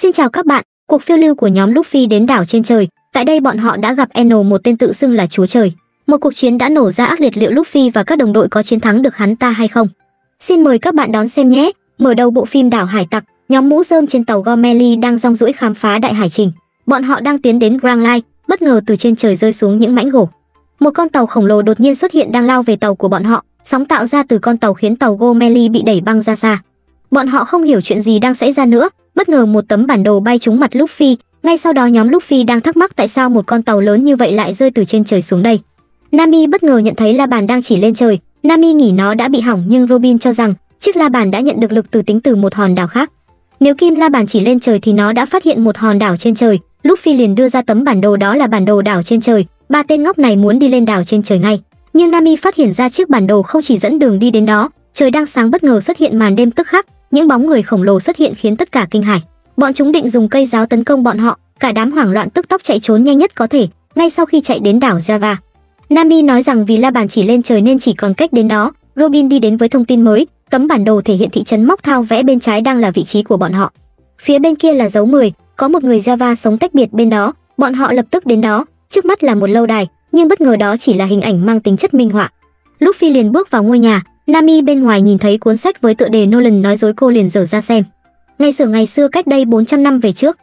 Xin chào các bạn, cuộc phiêu lưu của nhóm Luffy đến đảo trên trời. Tại đây bọn họ đã gặp Eno, một tên tự xưng là chúa trời. Một cuộc chiến đã nổ ra ác liệt, liệu Luffy và các đồng đội có chiến thắng được hắn ta hay không? Xin mời các bạn đón xem nhé. Mở đầu bộ phim Đảo Hải Tặc, nhóm mũ rơm trên tàu Gormeli đang rong ruổi khám phá đại hải trình. Bọn họ đang tiến đến Grand Line, bất ngờ từ trên trời rơi xuống những mảnh gỗ. Một con tàu khổng lồ đột nhiên xuất hiện đang lao về tàu của bọn họ. Sóng tạo ra từ con tàu khiến tàu Gormeli bị đẩy băng ra xa. Bọn họ không hiểu chuyện gì đang xảy ra nữa. Bất ngờ một tấm bản đồ bay trúng mặt Luffy. Ngay sau đó nhóm Luffy đang thắc mắc tại sao một con tàu lớn như vậy lại rơi từ trên trời xuống đây. Nami bất ngờ nhận thấy la bàn đang chỉ lên trời. Nami nghĩ nó đã bị hỏng, nhưng Robin cho rằng chiếc la bàn đã nhận được lực tính từ một hòn đảo khác. Nếu kim la bàn chỉ lên trời thì nó đã phát hiện một hòn đảo trên trời. Luffy liền đưa ra tấm bản đồ, đó là bản đồ đảo trên trời. Ba tên ngốc này muốn đi lên đảo trên trời ngay, nhưng Nami phát hiện ra chiếc bản đồ không chỉ dẫn đường đi đến đó. Trời đang sáng, bất ngờ xuất hiện màn đêm, tức khắc những bóng người khổng lồ xuất hiện khiến tất cả kinh hãi. Bọn chúng định dùng cây giáo tấn công bọn họ. Cả đám hoảng loạn tức tốc chạy trốn nhanh nhất có thể. Ngay sau khi chạy đến đảo Java, Nami nói rằng vì la bàn chỉ lên trời nên chỉ còn cách đến đó. Robin đi đến với thông tin mới. Tấm bản đồ thể hiện thị trấn Móc Thao, vẽ bên trái đang là vị trí của bọn họ, phía bên kia là dấu 10. Có một người Java sống tách biệt bên đó. Bọn họ lập tức đến đó. Trước mắt là một lâu đài, nhưng bất ngờ đó chỉ là hình ảnh mang tính chất minh họa. Luffy liền bước vào ngôi nhà. Nami bên ngoài nhìn thấy cuốn sách với tựa đề Nolan nói dối, cô liền dở ra xem. Ngày xưa cách đây 400 năm về trước,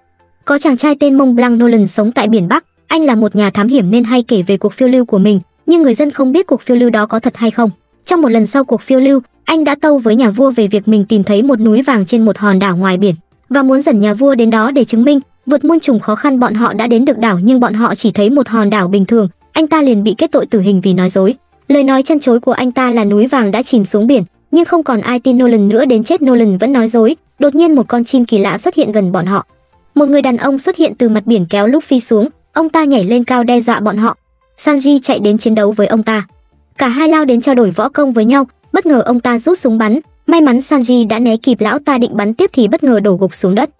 có chàng trai tên Mông Blanc Nolan sống tại biển Bắc. Anh là một nhà thám hiểm nên hay kể về cuộc phiêu lưu của mình, nhưng người dân không biết cuộc phiêu lưu đó có thật hay không. Trong một lần sau cuộc phiêu lưu, anh đã tâu với nhà vua về việc mình tìm thấy một núi vàng trên một hòn đảo ngoài biển và muốn dẫn nhà vua đến đó để chứng minh. Vượt muôn trùng khó khăn, bọn họ đã đến được đảo, nhưng bọn họ chỉ thấy một hòn đảo bình thường. Anh ta liền bị kết tội tử hình vì nói dối. Lời nói chân chối của anh ta là núi vàng đã chìm xuống biển, nhưng không còn ai tin Nolan nữa. Đến chết Nolan vẫn nói dối. Đột nhiên một con chim kỳ lạ xuất hiện gần bọn họ. Một người đàn ông xuất hiện từ mặt biển kéo Luffy xuống. Ông ta nhảy lên cao đe dọa bọn họ. Sanji chạy đến chiến đấu với ông ta. Cả hai lao đến trao đổi võ công với nhau. Bất ngờ ông ta rút súng bắn. May mắn Sanji đã né kịp, lão ta định bắn tiếp thì bất ngờ đổ gục xuống đất.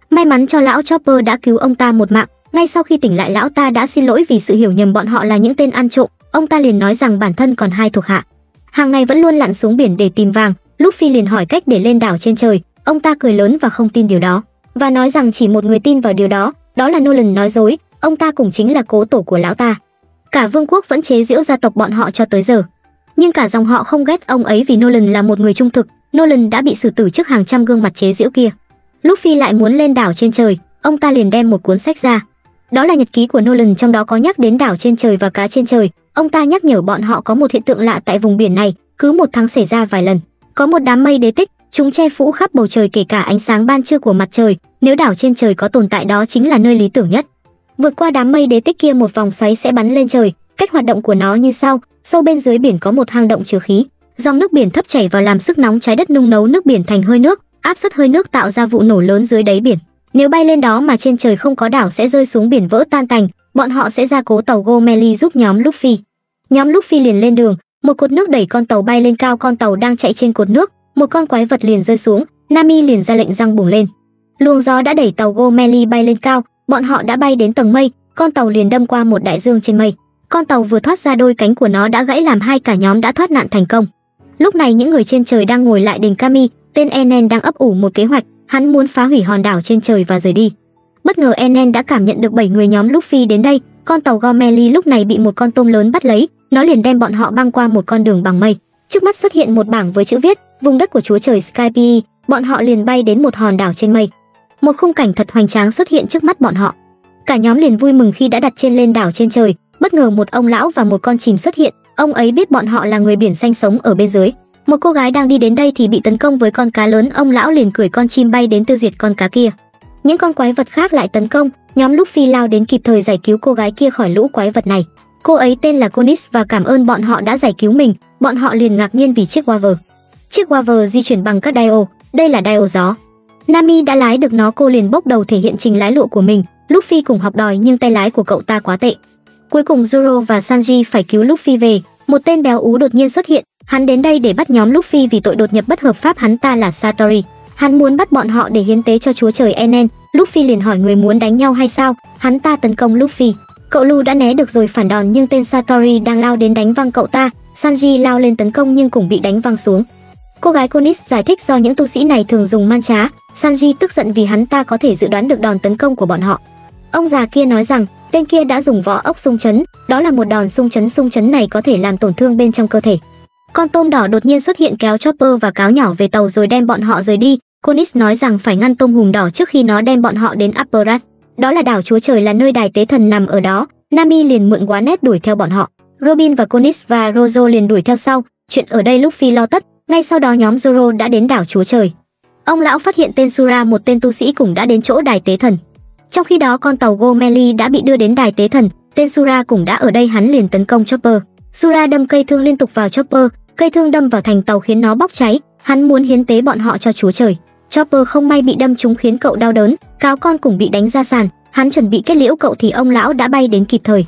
May mắn cho lão Chopper đã cứu ông ta một mạng. Ngay sau khi tỉnh lại, lão ta đã xin lỗi vì sự hiểu nhầm bọn họ là những tên ăn trộm. Ông ta liền nói rằng bản thân còn hai thuộc hạ hàng ngày vẫn luôn lặn xuống biển để tìm vàng. Luffy liền hỏi cách để lên đảo trên trời. Ông ta cười lớn và không tin điều đó, và nói rằng chỉ một người tin vào điều đó, đó là Nolan nói dối. Ông ta cũng chính là cố tổ của lão ta. Cả vương quốc vẫn chế giễu gia tộc bọn họ cho tới giờ, nhưng cả dòng họ không ghét ông ấy vì Nolan là một người trung thực. Nolan đã bị xử tử trước hàng trăm gương mặt chế giễu kia. Luffy lại muốn lên đảo trên trời. Ông ta liền đem một cuốn sách ra. Đó là nhật ký của Nolan, trong đó có nhắc đến đảo trên trời và cá trên trời. Ông ta nhắc nhở bọn họ có một hiện tượng lạ tại vùng biển này, cứ một tháng xảy ra vài lần. Có một đám mây đế tích, chúng che phủ khắp bầu trời kể cả ánh sáng ban trưa của mặt trời. Nếu đảo trên trời có tồn tại, đó chính là nơi lý tưởng nhất. Vượt qua đám mây đế tích kia, một vòng xoáy sẽ bắn lên trời. Cách hoạt động của nó như sau: sâu bên dưới biển có một hang động chứa khí, dòng nước biển thấp chảy vào làm sức nóng trái đất, nung nấu nước biển thành hơi nước, áp suất hơi nước tạo ra vụ nổ lớn dưới đáy biển. Nếu bay lên đó mà trên trời không có đảo sẽ rơi xuống biển vỡ tan tành. Bọn họ sẽ gia cố tàu Gormeli giúp nhóm Luffy. Nhóm Luffy liền lên đường. Một cột nước đẩy con tàu bay lên cao. Con tàu đang chạy trên cột nước, một con quái vật liền rơi xuống. Nami liền ra lệnh răng bùng lên. Luồng gió đã đẩy tàu Gormeli bay lên cao. Bọn họ đã bay đến tầng mây. Con tàu liền đâm qua một đại dương trên mây. Con tàu vừa thoát ra, đôi cánh của nó đã gãy làm hai, cả nhóm đã thoát nạn thành công. Lúc này những người trên trời đang ngồi lại đền Kami. Tên Enen đang ấp ủ một kế hoạch. Hắn muốn phá hủy hòn đảo trên trời và rời đi. Bất ngờ Enen đã cảm nhận được 7 người nhóm Luffy đến đây. Con tàu Gormeli lúc này bị một con tôm lớn bắt lấy. Nó liền đem bọn họ băng qua một con đường bằng mây. Trước mắt xuất hiện một bảng với chữ viết vùng đất của chúa trời Skype. Bọn họ liền bay đến một hòn đảo trên mây. Một khung cảnh thật hoành tráng xuất hiện trước mắt bọn họ. Cả nhóm liền vui mừng khi đã đặt chân lên đảo trên trời. Bất ngờ một ông lão và một con chìm xuất hiện. Ông ấy biết bọn họ là người biển xanh sống ở bên dưới. Một cô gái đang đi đến đây thì bị tấn công với con cá lớn. Ông lão liền cưỡi con chim bay đến tiêu diệt con cá kia. Những con quái vật khác lại tấn công. Nhóm Luffy lao đến kịp thời giải cứu cô gái kia khỏi lũ quái vật này. Cô ấy tên là Konis và cảm ơn bọn họ đã giải cứu mình. Bọn họ liền ngạc nhiên vì chiếc Waver. Chiếc Waver di chuyển bằng các Dio. Đây là Dio gió. Nami đã lái được nó, cô liền bốc đầu thể hiện trình lái lụa của mình. Luffy cùng học đòi nhưng tay lái của cậu ta quá tệ. Cuối cùng Zoro và Sanji phải cứu Luffy về. Một tên béo ú đột nhiên xuất hiện. Hắn đến đây để bắt nhóm Luffy vì tội đột nhập bất hợp pháp. Hắn ta là Satori. Hắn muốn bắt bọn họ để hiến tế cho chúa trời Enen. Luffy liền hỏi người muốn đánh nhau hay sao. Hắn ta tấn công Luffy. Cậu Lu đã né được rồi phản đòn, nhưng tên Satori đang lao đến đánh văng cậu ta. Sanji lao lên tấn công nhưng cũng bị đánh văng xuống. Cô gái Konis giải thích do những tu sĩ này thường dùng mantra. Sanji tức giận vì hắn ta có thể dự đoán được đòn tấn công của bọn họ. Ông già kia nói rằng tên kia đã dùng vỏ ốc xung chấn, đó là một đòn xung chấn này có thể làm tổn thương bên trong cơ thể. Con tôm đỏ đột nhiên xuất hiện kéo Chopper và cáo nhỏ về tàu rồi đem bọn họ rời đi. Konis nói rằng phải ngăn tôm hùm đỏ trước khi nó đem bọn họ đến Upper Rat. Đó là đảo Chúa Trời, là nơi đài tế thần nằm ở đó. Nami liền mượn Quá Nét đuổi theo bọn họ. Robin và Konis và Rozo liền đuổi theo sau. Chuyện ở đây Luffy lo tất. Ngay sau đó nhóm Zoro đã đến đảo Chúa Trời. Ông lão phát hiện tên Sura, một tên tu sĩ cũng đã đến chỗ đài tế thần. Trong khi đó con tàu Gomeli đã bị đưa đến đài tế thần, tên Sura cũng đã ở đây, hắn liền tấn công Chopper. Sura đâm cây thương liên tục vào Chopper, cây thương đâm vào thành tàu khiến nó bốc cháy, hắn muốn hiến tế bọn họ cho Chúa Trời. Chopper không may bị đâm trúng khiến cậu đau đớn, cáo con cũng bị đánh ra sàn, hắn chuẩn bị kết liễu cậu thì ông lão đã bay đến kịp thời.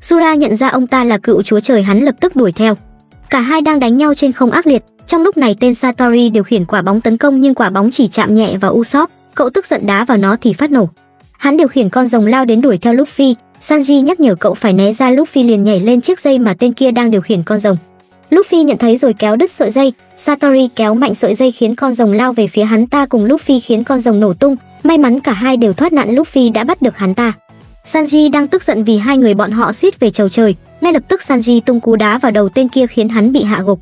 Sura nhận ra ông ta là cựu Chúa Trời, hắn lập tức đuổi theo. Cả hai đang đánh nhau trên không ác liệt. Trong lúc này tên Satori điều khiển quả bóng tấn công nhưng quả bóng chỉ chạm nhẹ vào Usopp, cậu tức giận đá vào nó thì phát nổ. Hắn điều khiển con rồng lao đến đuổi theo Luffy, Sanji nhắc nhở cậu phải né ra, Luffy liền nhảy lên chiếc dây mà tên kia đang điều khiển con rồng. Luffy nhận thấy rồi kéo đứt sợi dây, Satori kéo mạnh sợi dây khiến con rồng lao về phía hắn ta cùng Luffy khiến con rồng nổ tung, may mắn cả hai đều thoát nạn, Luffy đã bắt được hắn ta. Sanji đang tức giận vì hai người bọn họ suýt về chầu trời, ngay lập tức Sanji tung cú đá vào đầu tên kia khiến hắn bị hạ gục.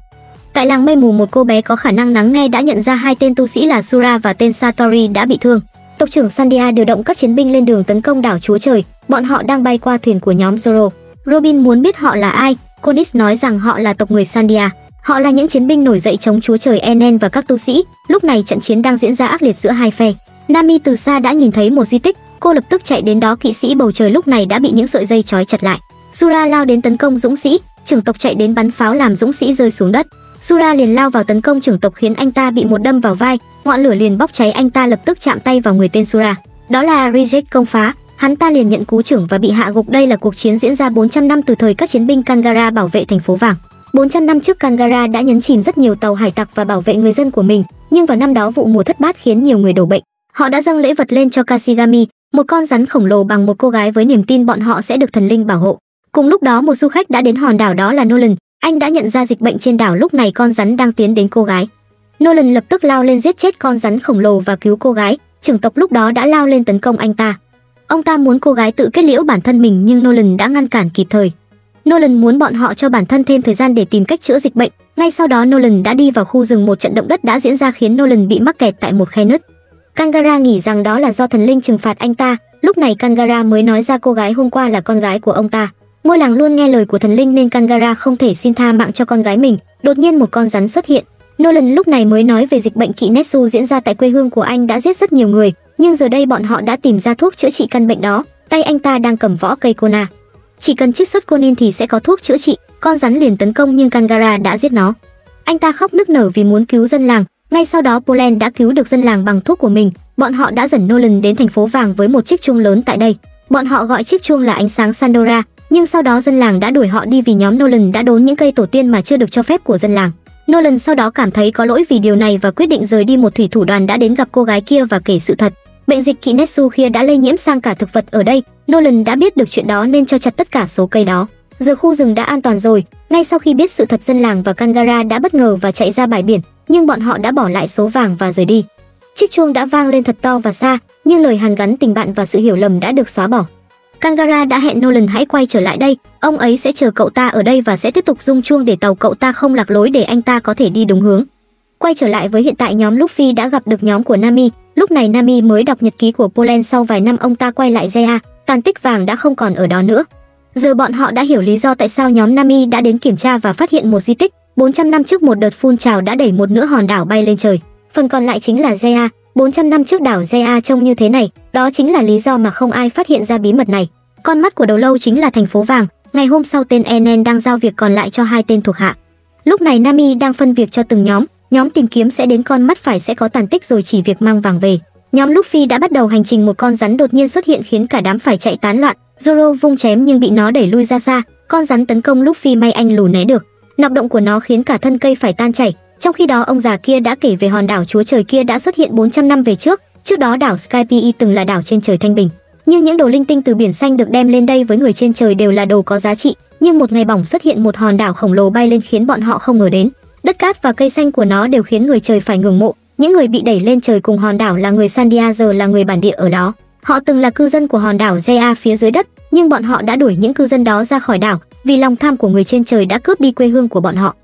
Tại làng mây mù, một cô bé có khả năng lắng nghe đã nhận ra hai tên tu sĩ là Sura và tên Satori đã bị thương. Tộc trưởng Sandia điều động các chiến binh lên đường tấn công đảo Chúa Trời, bọn họ đang bay qua thuyền của nhóm Zoro. Robin muốn biết họ là ai, Konis nói rằng họ là tộc người Sandia. Họ là những chiến binh nổi dậy chống Chúa Trời Enen và các tu sĩ. Lúc này trận chiến đang diễn ra ác liệt giữa hai phe. Nami từ xa đã nhìn thấy một di tích, cô lập tức chạy đến đó. Kỵ sĩ bầu trời lúc này đã bị những sợi dây trói chặt lại. Sura lao đến tấn công dũng sĩ, trưởng tộc chạy đến bắn pháo làm dũng sĩ rơi xuống đất. Sura liền lao vào tấn công trưởng tộc khiến anh ta bị một đâm vào vai, ngọn lửa liền bốc cháy, anh ta lập tức chạm tay vào người tên Sura. Đó là Reject công phá, hắn ta liền nhận cú trưởng và bị hạ gục. Đây là cuộc chiến diễn ra 400 năm từ thời các chiến binh Kangara bảo vệ thành phố vàng. 400 năm trước Kangara đã nhấn chìm rất nhiều tàu hải tặc và bảo vệ người dân của mình, nhưng vào năm đó vụ mùa thất bát khiến nhiều người đổ bệnh. Họ đã dâng lễ vật lên cho Kashigami, một con rắn khổng lồ bằng một cô gái với niềm tin bọn họ sẽ được thần linh bảo hộ. Cùng lúc đó một du khách đã đến hòn đảo, đó là Nolan. Anh đã nhận ra dịch bệnh trên đảo, lúc này con rắn đang tiến đến cô gái. Nolan lập tức lao lên giết chết con rắn khổng lồ và cứu cô gái. Trưởng tộc lúc đó đã lao lên tấn công anh ta. Ông ta muốn cô gái tự kết liễu bản thân mình nhưng Nolan đã ngăn cản kịp thời. Nolan muốn bọn họ cho bản thân thêm thời gian để tìm cách chữa dịch bệnh. Ngay sau đó Nolan đã đi vào khu rừng, một trận động đất đã diễn ra khiến Nolan bị mắc kẹt tại một khe nứt. Kangara nghĩ rằng đó là do thần linh trừng phạt anh ta. Lúc này Kangara mới nói ra cô gái hôm qua là con gái của ông ta. Ngôi làng luôn nghe lời của thần linh nên Kangara không thể xin tha mạng cho con gái mình. Đột nhiên một con rắn xuất hiện. Nolan lúc này mới nói về dịch bệnh kỵ Netsu diễn ra tại quê hương của anh đã giết rất nhiều người, nhưng giờ đây bọn họ đã tìm ra thuốc chữa trị căn bệnh đó. Tay anh ta đang cầm vỏ cây Kona. Chỉ cần chiết xuất Konin thì sẽ có thuốc chữa trị. Con rắn liền tấn công nhưng Kangara đã giết nó. Anh ta khóc nức nở vì muốn cứu dân làng. Ngay sau đó Polen đã cứu được dân làng bằng thuốc của mình. Bọn họ đã dẫn Nolan đến thành phố vàng với một chiếc chuông lớn tại đây. Bọn họ gọi chiếc chuông là ánh sáng Sandora, nhưng sau đó dân làng đã đuổi họ đi vì nhóm Nolan đã đốn những cây tổ tiên mà chưa được cho phép của dân làng. Nolan sau đó cảm thấy có lỗi vì điều này và quyết định rời đi. Một thủy thủ đoàn đã đến gặp cô gái kia và kể sự thật. Bệnh dịch kỵ Netsu kia đã lây nhiễm sang cả thực vật ở đây. Nolan đã biết được chuyện đó nên cho chặt tất cả số cây đó. Giờ khu rừng đã an toàn rồi. Ngay sau khi biết sự thật, dân làng và Kangara đã bất ngờ và chạy ra bãi biển, nhưng bọn họ đã bỏ lại số vàng và rời đi. Chiếc chuông đã vang lên thật to và xa, nhưng lời hàn gắn tình bạn và sự hiểu lầm đã được xóa bỏ. Kangara đã hẹn Nolan hãy quay trở lại đây, ông ấy sẽ chờ cậu ta ở đây và sẽ tiếp tục rung chuông để tàu cậu ta không lạc lối, để anh ta có thể đi đúng hướng. Quay trở lại với hiện tại, nhóm Luffy đã gặp được nhóm của Nami. Lúc này Nami mới đọc nhật ký của Polen. Sau vài năm ông ta quay lại Zeya, tàn tích vàng đã không còn ở đó nữa. Giờ bọn họ đã hiểu lý do tại sao nhóm Nami đã đến kiểm tra và phát hiện một di tích. 400 năm trước một đợt phun trào đã đẩy một nửa hòn đảo bay lên trời. Phần còn lại chính là Zeya. 400 năm trước đảo Zeya trông như thế này, đó chính là lý do mà không ai phát hiện ra bí mật này. Con mắt của đầu lâu chính là thành phố vàng. Ngày hôm sau tên Enen đang giao việc còn lại cho hai tên thuộc hạ. Lúc này Nami đang phân việc cho từng nhóm tìm kiếm sẽ đến con mắt phải sẽ có tàn tích rồi chỉ việc mang vàng về. Nhóm Luffy đã bắt đầu hành trình. Một con rắn đột nhiên xuất hiện khiến cả đám phải chạy tán loạn. Zoro vung chém nhưng bị nó đẩy lui ra xa. Con rắn tấn công Luffy, may anh lù né được. Nọc động của nó khiến cả thân cây phải tan chảy. Trong khi đó ông già kia đã kể về hòn đảo Chúa Trời kia đã xuất hiện 400 năm về trước. Trước đó đảo Skype từng là đảo trên trời thanh bình, nhưng những đồ linh tinh từ biển xanh được đem lên đây với người trên trời đều là đồ có giá trị. Nhưng một ngày bỏng xuất hiện một hòn đảo khổng lồ bay lên khiến bọn họ không ngờ đến. Đất cát và cây xanh của nó đều khiến người trời phải ngưỡng mộ. Những người bị đẩy lên trời cùng hòn đảo là người Sandia, giờ là người bản địa ở đó. Họ từng là cư dân của hòn đảo Jaya phía dưới đất, nhưng bọn họ đã đuổi những cư dân đó ra khỏi đảo vì lòng tham của người trên trời đã cướp đi quê hương của bọn họ.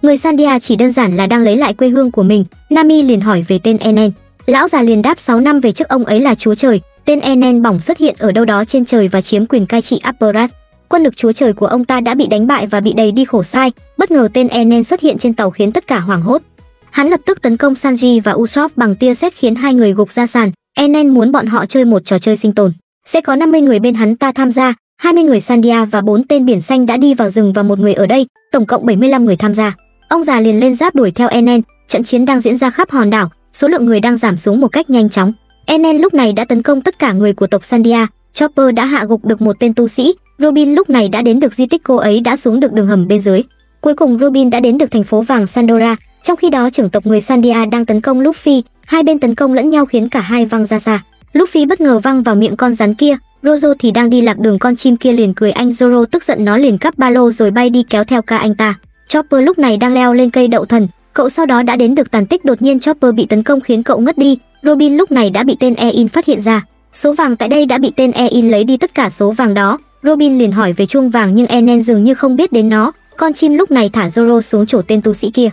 Người Sandia chỉ đơn giản là đang lấy lại quê hương của mình. Nami liền hỏi về tên Enen. Lão già liền đáp 6 năm về trước ông ấy là chúa trời. Tên Enen bỗng xuất hiện ở đâu đó trên trời và chiếm quyền cai trị Apparat. Quân lực chúa trời của ông ta đã bị đánh bại và bị đẩy đi khổ sai. Bất ngờ tên Enen xuất hiện trên tàu khiến tất cả hoảng hốt. Hắn lập tức tấn công Sanji và Usopp bằng tia sét khiến hai người gục ra sàn. Enen muốn bọn họ chơi một trò chơi sinh tồn. Sẽ có 50 người bên hắn ta tham gia, 20 người Sandia và 4 tên biển xanh đã đi vào rừng và một người ở đây, tổng cộng 75 người tham gia. Ông già liền lên giáp đuổi theo Enen. Trận chiến đang diễn ra khắp hòn đảo, số lượng người đang giảm xuống một cách nhanh chóng. Enen lúc này đã tấn công tất cả người của tộc Sandia. Chopper đã hạ gục được một tên tu sĩ. Robin lúc này đã đến được di tích, cô ấy đã xuống được đường hầm bên dưới. Cuối cùng Robin đã đến được thành phố vàng Sandora. Trong khi đó trưởng tộc người Sandia đang tấn công Luffy, hai bên tấn công lẫn nhau khiến cả hai văng ra xa. Luffy bất ngờ văng vào miệng con rắn kia. Rozo thì đang đi lạc đường, con chim kia liền cười anh Zoro tức giận, nó liền cắp ba lô rồi bay đi kéo theo ca anh ta. Chopper lúc này đang leo lên cây đậu thần, cậu sau đó đã đến được tàn tích. Đột nhiên Chopper bị tấn công khiến cậu ngất đi. Robin lúc này đã bị tên Ein phát hiện ra. Số vàng tại đây đã bị tên Ein lấy đi tất cả số vàng đó. Robin liền hỏi về chuông vàng nhưng Enen dường như không biết đến nó. Con chim lúc này thả Zoro xuống chỗ tên tu sĩ kia.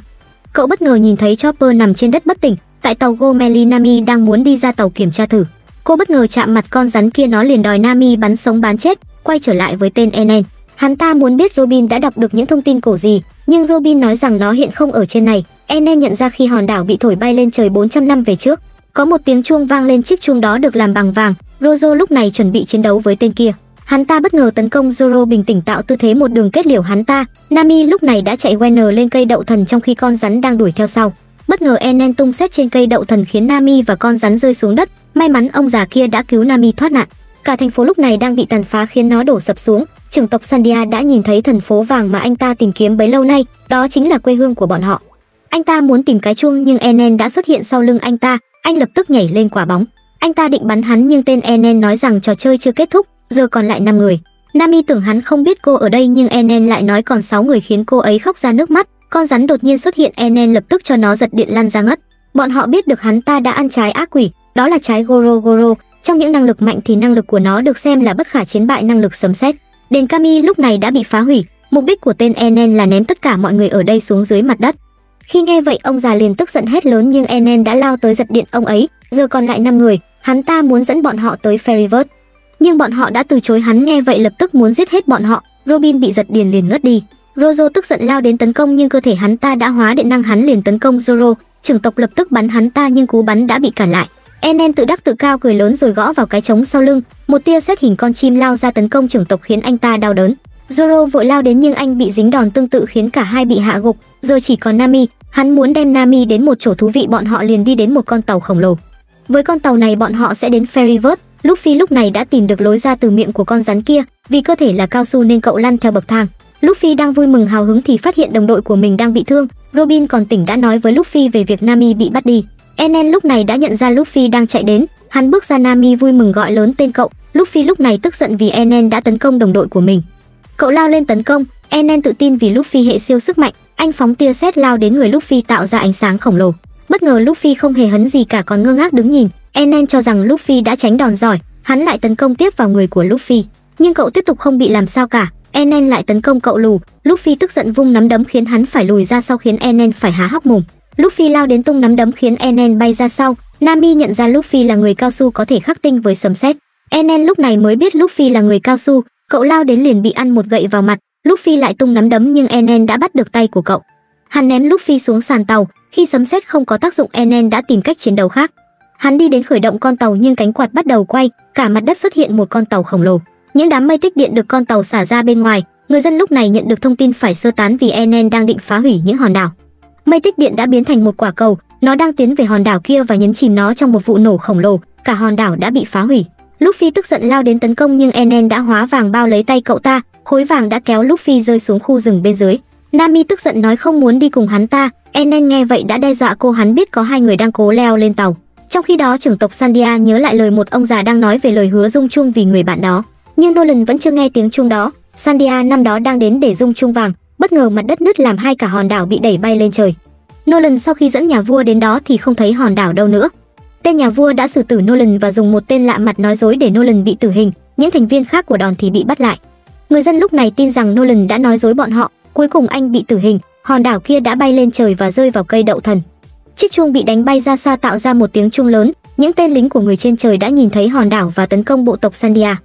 Cậu bất ngờ nhìn thấy Chopper nằm trên đất bất tỉnh. Tại tàu Gomeli, Nami đang muốn đi ra tàu kiểm tra thử. Cô bất ngờ chạm mặt con rắn kia, nó liền đòi Nami bắn sống bán chết. Quay trở lại với tên Enen, hắn ta muốn biết Robin đã đọc được những thông tin cổ gì, nhưng Robin nói rằng nó hiện không ở trên này. Enen nhận ra khi hòn đảo bị thổi bay lên trời 400 năm về trước, có một tiếng chuông vang lên, chiếc chuông đó được làm bằng vàng. Rozo lúc này chuẩn bị chiến đấu với tên kia. Hắn ta bất ngờ tấn công Zoro, bình tĩnh tạo tư thế một đường kết liễu hắn ta. Nami lúc này đã chạy Wenner lên cây đậu thần trong khi con rắn đang đuổi theo sau. Bất ngờ Enen tung sét trên cây đậu thần khiến Nami và con rắn rơi xuống đất. May mắn ông già kia đã cứu Nami thoát nạn. Cả thành phố lúc này đang bị tàn phá khiến nó đổ sập xuống. Trưởng tộc Sandia đã nhìn thấy thành phố vàng mà anh ta tìm kiếm bấy lâu nay, đó chính là quê hương của bọn họ. Anh ta muốn tìm cái chuông nhưng Enen đã xuất hiện sau lưng anh ta. Anh lập tức nhảy lên quả bóng. Anh ta định bắn hắn nhưng tên Enen nói rằng trò chơi chưa kết thúc, giờ còn lại 5 người. Nami tưởng hắn không biết cô ở đây nhưng Enen lại nói còn 6 người khiến cô ấy khóc ra nước mắt. Con rắn đột nhiên xuất hiện, Enen lập tức cho nó giật điện lăn ra ngất. Bọn họ biết được hắn ta đã ăn trái ác quỷ, đó là trái Goro Goro. Trong những năng lực mạnh thì năng lực của nó được xem là bất khả chiến bại, năng lực sấm sét. Đền Kami lúc này đã bị phá hủy. Mục đích của tên Enen là ném tất cả mọi người ở đây xuống dưới mặt đất. Khi nghe vậy ông già liền tức giận hét lớn nhưng Enen đã lao tới giật điện ông ấy. Giờ còn lại 5 người, hắn ta muốn dẫn bọn họ tới Fairyverse, nhưng bọn họ đã từ chối hắn. Nghe vậy lập tức muốn giết hết bọn họ. Robin bị giật điện liền ngất đi. Rozo tức giận lao đến tấn công nhưng cơ thể hắn ta đã hóa điện năng, hắn liền tấn công Zoro. Trưởng tộc lập tức bắn hắn ta nhưng cú bắn đã bị cản lại. Enen tự đắc tự cao cười lớn rồi gõ vào cái trống sau lưng. Một tia sét hình con chim lao ra tấn công trưởng tộc khiến anh ta đau đớn. Zoro vội lao đến nhưng anh bị dính đòn tương tự khiến cả hai bị hạ gục. Giờ chỉ còn Nami, hắn muốn đem Nami đến một chỗ thú vị. Bọn họ liền đi đến một con tàu khổng lồ. Với con tàu này bọn họ sẽ đến Fairyverse. Luffy lúc này đã tìm được lối ra từ miệng của con rắn kia, vì cơ thể là cao su nên cậu lăn theo bậc thang. Luffy đang vui mừng hào hứng thì phát hiện đồng đội của mình đang bị thương. Robin còn tỉnh đã nói với Luffy về việc Nami bị bắt đi. Enen lúc này đã nhận ra Luffy đang chạy đến, hắn bước ra. Nami vui mừng gọi lớn tên cậu. Luffy lúc này tức giận vì Enen đã tấn công đồng đội của mình. Cậu lao lên tấn công. Enen tự tin vì Luffy hệ siêu sức mạnh, anh phóng tia sét lao đến người Luffy tạo ra ánh sáng khổng lồ. Bất ngờ Luffy không hề hấn gì cả, còn ngơ ngác đứng nhìn. Enen cho rằng Luffy đã tránh đòn giỏi, hắn lại tấn công tiếp vào người của Luffy, nhưng cậu tiếp tục không bị làm sao cả. Enen lại tấn công cậu lù. Luffy tức giận vung nắm đấm khiến hắn phải lùi ra sau, khiến Enen phải há hốc mồm. Luffy lao đến tung nắm đấm khiến Enen bay ra sau. Nami nhận ra Luffy là người cao su có thể khắc tinh với sấm sét. Enen lúc này mới biết Luffy là người cao su. Cậu lao đến liền bị ăn một gậy vào mặt. Luffy lại tung nắm đấm nhưng Enen đã bắt được tay của cậu. Hắn ném Luffy xuống sàn tàu. Khi sấm sét không có tác dụng, Enen đã tìm cách chiến đấu khác. Hắn đi đến khởi động con tàu nhưng cánh quạt bắt đầu quay, cả mặt đất xuất hiện một con tàu khổng lồ. Những đám mây tích điện được con tàu xả ra bên ngoài. Người dân lúc này nhận được thông tin phải sơ tán vì Enen đang định phá hủy những hòn đảo. Mây tích điện đã biến thành một quả cầu, nó đang tiến về hòn đảo kia và nhấn chìm nó trong một vụ nổ khổng lồ. Cả hòn đảo đã bị phá hủy. Luffy tức giận lao đến tấn công nhưng Enen đã hóa vàng bao lấy tay cậu ta. Khối vàng đã kéo Luffy rơi xuống khu rừng bên dưới. Nami tức giận nói không muốn đi cùng hắn ta. Enen nghe vậy đã đe dọa cô, hắn biết có hai người đang cố leo lên tàu. Trong khi đó trưởng tộc Sandia nhớ lại lời một ông già đang nói về lời hứa dung chung vì người bạn đó, nhưng Nolan vẫn chưa nghe tiếng chuông đó. Sandia năm đó đang đến để dung chung vàng. bất ngờ mặt đất nứt làm hai cả hòn đảo bị đẩy bay lên trời. Nolan sau khi dẫn nhà vua đến đó thì không thấy hòn đảo đâu nữa. Tên nhà vua đã xử tử Nolan và dùng một tên lạ mặt nói dối để Nolan bị tử hình, những thành viên khác của đòn thì bị bắt lại. Người dân lúc này tin rằng Nolan đã nói dối bọn họ, cuối cùng anh bị tử hình, hòn đảo kia đã bay lên trời và rơi vào cây đậu thần. Chiếc chuông bị đánh bay ra xa tạo ra một tiếng chuông lớn, những tên lính của người trên trời đã nhìn thấy hòn đảo và tấn công bộ tộc Sandia.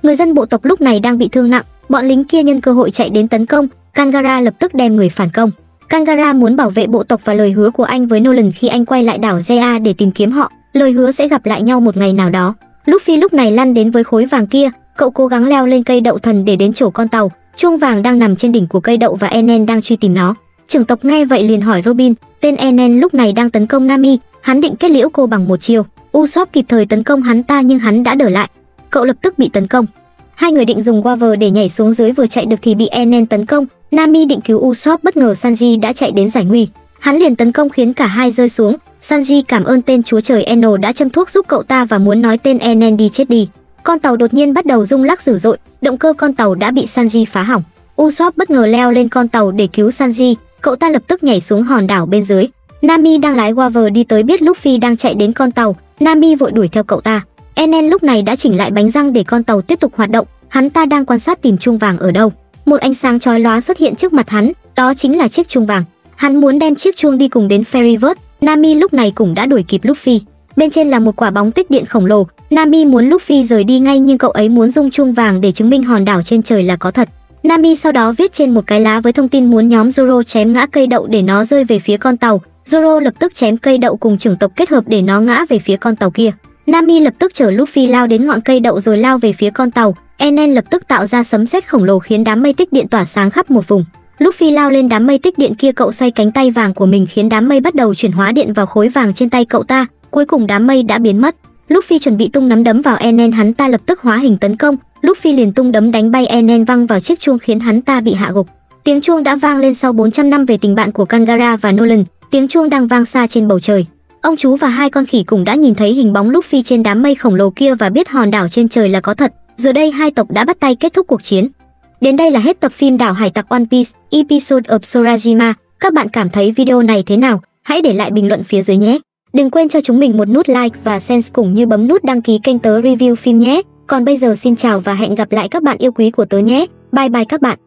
Người dân bộ tộc lúc này đang bị thương nặng, bọn lính kia nhân cơ hội chạy đến tấn công, Kangara lập tức đem người phản công. Kangara muốn bảo vệ bộ tộc và lời hứa của anh với Nolan khi anh quay lại đảo Zea để tìm kiếm họ, lời hứa sẽ gặp lại nhau một ngày nào đó. Luffy lúc này lăn đến với khối vàng kia, cậu cố gắng leo lên cây đậu thần để đến chỗ con tàu, chuông vàng đang nằm trên đỉnh của cây đậu và Enen đang truy tìm nó. Trưởng tộc nghe vậy liền hỏi Robin, tên Enen lúc này đang tấn công Nami, hắn định kết liễu cô bằng một chiêu. Usopp kịp thời tấn công hắn ta nhưng hắn đã đỡ lại, cậu lập tức bị tấn công. Hai người định dùng Waver để nhảy xuống dưới vừa chạy được thì bị Enen tấn công. Nami định cứu Usopp, bất ngờ Sanji đã chạy đến giải nguy, hắn liền tấn công khiến cả hai rơi xuống. Sanji cảm ơn tên chúa trời Eno đã châm thuốc giúp cậu ta và muốn nói tên Enen đi chết đi. Con tàu đột nhiên bắt đầu rung lắc dữ dội, động cơ con tàu đã bị Sanji phá hỏng. Usopp bất ngờ leo lên con tàu để cứu Sanji, cậu ta lập tức nhảy xuống hòn đảo bên dưới. Nami đang lái Waver đi tới biết Luffy đang chạy đến con tàu, Nami vội đuổi theo cậu ta. Enen lúc này đã chỉnh lại bánh răng để con tàu tiếp tục hoạt động, hắn ta đang quan sát tìm chuông vàng ở đâu. Một ánh sáng chói lóa xuất hiện trước mặt hắn, đó chính là chiếc chuông vàng. Hắn muốn đem chiếc chuông đi cùng đến Fairyverse. Nami lúc này cũng đã đuổi kịp Luffy. Bên trên là một quả bóng tích điện khổng lồ. Nami muốn Luffy rời đi ngay nhưng cậu ấy muốn dung chuông vàng để chứng minh hòn đảo trên trời là có thật. Nami sau đó viết trên một cái lá với thông tin muốn nhóm Zoro chém ngã cây đậu để nó rơi về phía con tàu. Zoro lập tức chém cây đậu cùng trưởng tộc kết hợp để nó ngã về phía con tàu kia. Nami lập tức chở Luffy lao đến ngọn cây đậu rồi lao về phía con tàu. Enen lập tức tạo ra sấm sét khổng lồ khiến đám mây tích điện tỏa sáng khắp một vùng. Luffy lao lên đám mây tích điện kia, cậu xoay cánh tay vàng của mình khiến đám mây bắt đầu chuyển hóa điện vào khối vàng trên tay cậu ta, cuối cùng đám mây đã biến mất. Luffy chuẩn bị tung nắm đấm vào Enen, hắn ta lập tức hóa hình tấn công. Luffy liền tung đấm đánh bay Enen văng vào chiếc chuông khiến hắn ta bị hạ gục. Tiếng chuông đã vang lên sau 400 năm về tình bạn của Kangara và Nolan, tiếng chuông đang vang xa trên bầu trời. Ông chú và hai con khỉ cũng đã nhìn thấy hình bóng Luffy trên đám mây khổng lồ kia và biết hòn đảo trên trời là có thật. Giờ đây hai tộc đã bắt tay kết thúc cuộc chiến. Đến đây là hết tập phim Đảo Hải Tặc One Piece, Episode of Sorajima. Các bạn cảm thấy video này thế nào? Hãy để lại bình luận phía dưới nhé. Đừng quên cho chúng mình một nút like và share cũng như bấm nút đăng ký kênh tớ review phim nhé. Còn bây giờ xin chào và hẹn gặp lại các bạn yêu quý của tớ nhé. Bye bye các bạn.